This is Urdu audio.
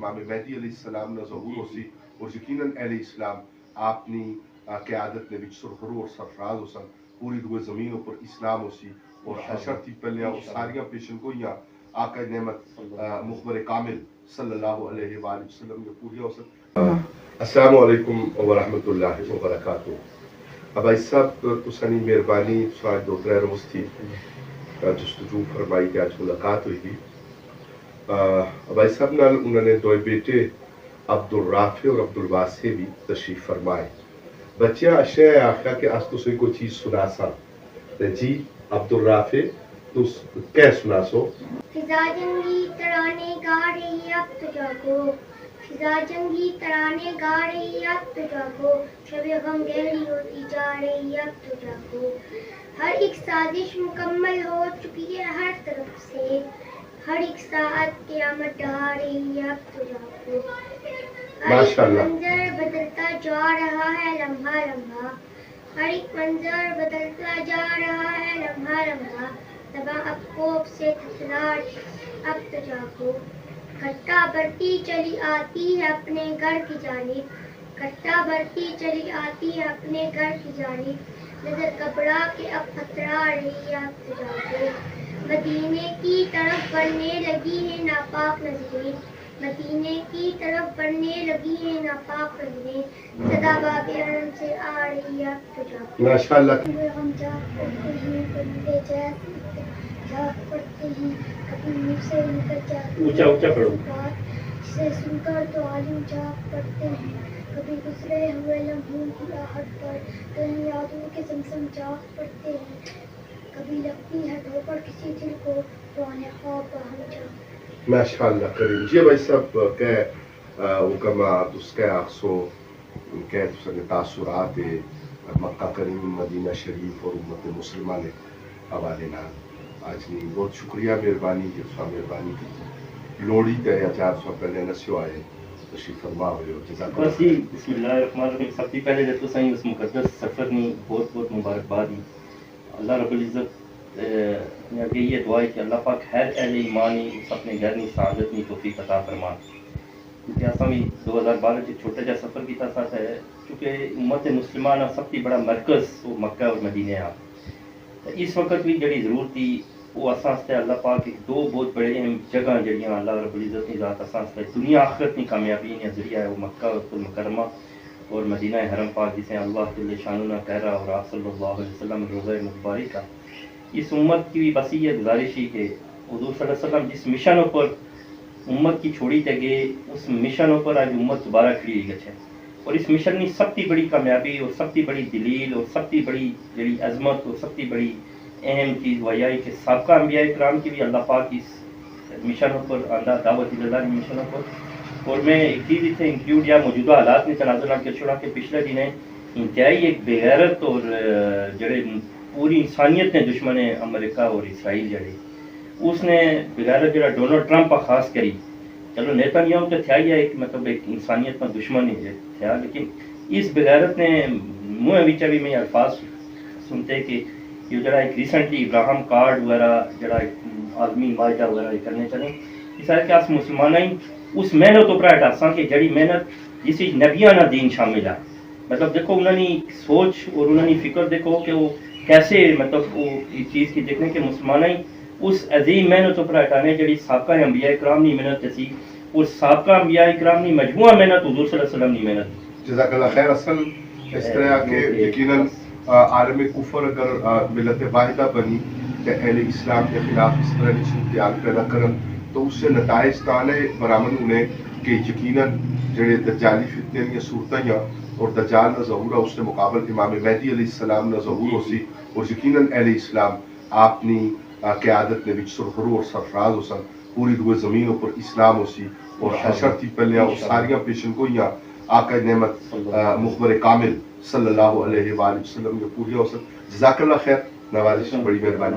امام مہدی علیہ السلام نہ ظہور ہوسی اور یقیناً اہل اسلام اپنی قیادت نے وچ سرخرو اور سرفراز ہوسن پوری دوئے زمین پر اسلام ہوسی اور حشر تھی پہلے اور ساریاں پیشن گوئیاں آقا نعمت مخبر کامل صلی اللہ علیہ وآلہ وسلم نے پوری ہوسن. السلام علیکم ورحمۃ اللہ وبرکاتہ. ابائی صاحب تسانی مہربانی سوال دو ترے روز تھی جستجو فرمائی کہ آج ملاقات ہوئی تھی. ابائی صاحب نال انہوں نے دو بیٹے عبد الرافع اور عبد الواسع بھی تشریف فرمائے. بچیاں اشیاء آخیا کہ آج تو سے کوئی چیز سنا سا. جی عبد الرافع تو کیا سنا سو؟ فضا جنگی ترانے گا رہی اب تو جاگو، فضا جنگی ترانے گا رہی اب تو جاگو، شب غم گہری ہوتی جا رہی اب تو جاگو. ہر ایک سازش مکمل ہو چکی ہے ہر طرف سے، ہر ایک ساعت قیامت ڈھا رہی اب تو جاگو. ہر ایک منظر بدلتا جا رہا ہے لمحہ لمحہ، ہر ایک منظر بدلتا جا رہا ہے لمحہ لمحہ. صبح اب خوف سے تھتھلا اب تو جاگو، گھٹا بڑھتی چلی آتی ہے اپنے گھر کی جانب، گھٹا بڑھتی چلی آتی ہے اپنے گھر کی جانب. نظر گھبرا کے اب پھترا رہی ہے اب تو جاگو، مدینے کی طرف بڑھنے لگی ہیں ناپاک نظریں، مدینے کی طرف بڑھنے لگی ہیں ناپاک نظریں. صدا باب حرم سے آ رہی ہے اب تو جاگو. ماشاءاللہ. ہم جاگ پڑتے ہیں بندے جیسے جاگ پڑتے ہیں، کبھی منہ سے نکل جاتی ہے بات جسے سن کر تو عالم جاگ پڑتے ہیں. کبھی گزرے ہوئے لمحوں کی آہٹ پر کہیں یادوں کے زمزم جاگ پڑتے ہیں. کبھی لگتی ہے دھوکڑ کسی دل کو تو آنے خواب ہم جاگ. ماشاءاللہ کریم. جی بھائی صاحب کہ حکمہ اس کے آخسو کہ تسنے تاثرات مکہ کریم مدینہ شریف اور امت مسلمہ نے حوالے نال آج نہیں بہت شکریہ مہربانی کہ تسا مہربانی کی لوڑی تے یا 400 پہلے نسیو آئے تشریف فرما ہوئے ہو. جزاک بس جی بسم اللہ الرحمن الرحیم. سب سے پہلے جب تو سائیں اس مقدس سفر نے بہت بہت مبارکباد دی. اللہ رب العزت نے آگے یہ دعا ہے کہ اللہ پاک ہر اہل ایمانی اس اپنے گھر کی سعادت کی توفیق عطا فرما. کیونکہ ایسا بھی 2012 جو چھوٹا جا سفر کیتا ساتھ ہے چونکہ امت مسلمہ کا سب سے بڑا مرکز وہ مکہ اور مدینہ ہے. اس وقت بھی جڑی ضرورت تھی وہ اساں اللہ پاک ایک دو بہت بڑے اہم جگہ جڑیاں اللہ رب العزت کی ذات اساں دنیا آخرت کی کامیابی کا ذریعہ ہے وہ مکہ المکرمہ اور مدینہ حرم پاک جسے اللہ جل شانہ کہہ رہا اور آپ صلی اللہ علیہ وسلم روضہ مبارک کا. اس امت کی بھی بس یہ گزارش ہی کہ حضور صلی اللہ علیہ وسلم جس مشن پر امت کی چھوڑی تے گئے اس مشن پر آج امت دوبارہ کھڑی ہوئی گچھے. اور اس مشن کی سب سے بڑی کامیابی اور سب سے بڑی دلیل اور سب سے بڑی جڑی عظمت اور سب سے بڑی اہم چیز وہ یہ ہے کہ سابقہ انبیاء کرام کی بھی اللہ پاک اس مشن پر آندہ دعوت اللہ کی مشن پر. اور میں ایک چیز اتنے انکلوڈ یا موجودہ حالات میں تناظر کر چھوڑا کہ پچھلے دن انتہائی ایک بغیرت اور جڑے پوری انسانیت نے دشمن امریکہ اور اسرائیل جڑے اس نے بغیرت جڑا ڈونلڈ ٹرمپ خاص کری. چلو نیتا نیاؤں تو تھیا ہی ہے ایک مطلب ایک انسانیت کا دشمن ہی تھیا، لیکن اس بغیرت نے منہ وچ بھی میں الفاظ سنتے کہ یہ جڑا ایک ریسنٹلی ابراہم کارڈ وغیرہ جڑا عالمی معاہدہ وغیرہ کرنے چلے اس ہے کہ اس مسلمانہ ہی اس محنت اوپر ہٹاساں کہ جڑی محنت جس نبیاں نہ دین شامل ہے. مطلب دیکھو انہوں نے سوچ اور انہوں نے فکر دیکھو کہ وہ کیسے مطلب وہ اس چیز کی دیکھنے کہ مسلمانہ ہی اس عظیم محنت اوپر ہٹانے جڑی سابقہ انبیاء کرام کی محنت تھی اور سابقہ انبیاء کرام کی مجموعہ محنت حضور صلی اللہ علیہ وسلم کی محنت. جزاک اللہ خیر. اصل اس طرح کہ یقیناً عالم کفر اگر ملت واحدہ بنی کہ اہل اسلام کے خلاف اس طرح کی صورتحال پیدا کرن تو اس سے نتائج تانے برآمد ہونے کہ یقیناً جڑے دجالی فتنے کی صورتیں اور دجال نہ ظہور ہے اس سے مقابل امام مہدی علیہ السلام نہ ظہور ہو سی اور یقیناً اہل اسلام اپنی قیادت نے وچ سرخرو اور سرفراز ہو سن پوری دوئے زمین پر اسلام ہو سی اور حشر تھی پہلے اور ساریاں پیشن گوئیاں آقا نعمت مخبر کامل صلی اللہ علیہ وآلہ وسلم نے پوری ہو سن. جزاک اللہ خیر. نوازش بڑی مہربانی.